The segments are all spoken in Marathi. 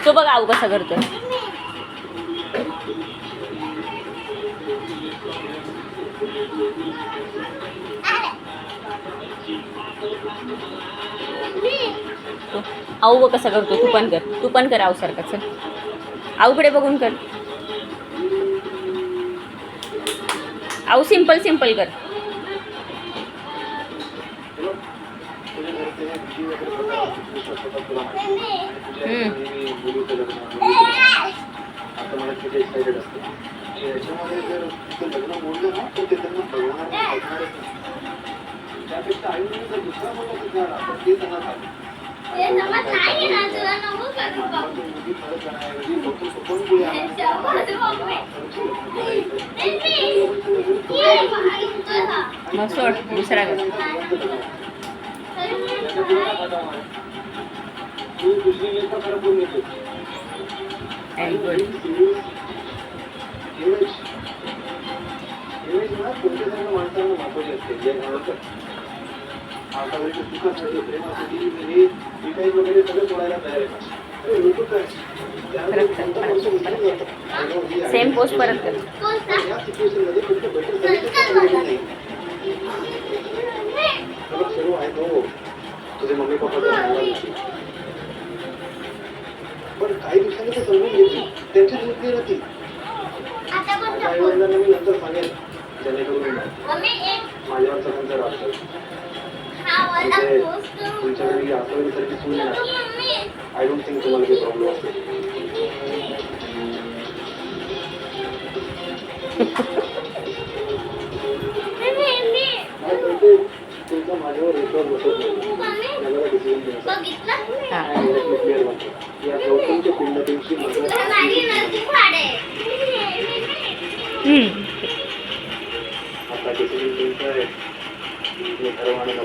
तो बघ आऊ कसा करतोय. आऊ बघ कसा करतो. तू पण कर आऊ सारखा. चल आऊकडे बघून कर. आऊ सिंपल सिंपल कर. मग सोड दुसरा कर. सेम पोस्ट परत कर. तुझे मम्मी पप्पा पण काही दिवसांनी ते समजून घेतली. त्यांची चुकी नव्हती. काही वडिलांना मी नंतर सांगेन जेणेकरून माझ्यावर सगळ्यांचा राग तुमच्या घरी आठवणीसारखी सून येणार. आय डोंट थिंक तुम्हाला काही प्रॉब्लेम असेल. तुमचा माझ्यावर विश्वास बसत नाही. मला डिसिजन घ्यायचा क्लिअर वाटतं. या गौतमच्या पिंडाची आता डिसिजन तुमचा आहे. मी ठरवणे मला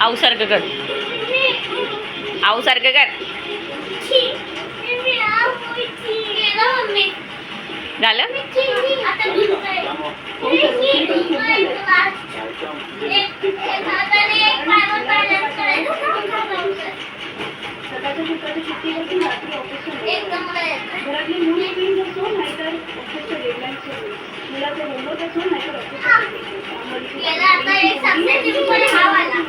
आऊ सारखं कर. आऊ सारखं कर. झालं. आता एक सबसे सिंपल हा वाला.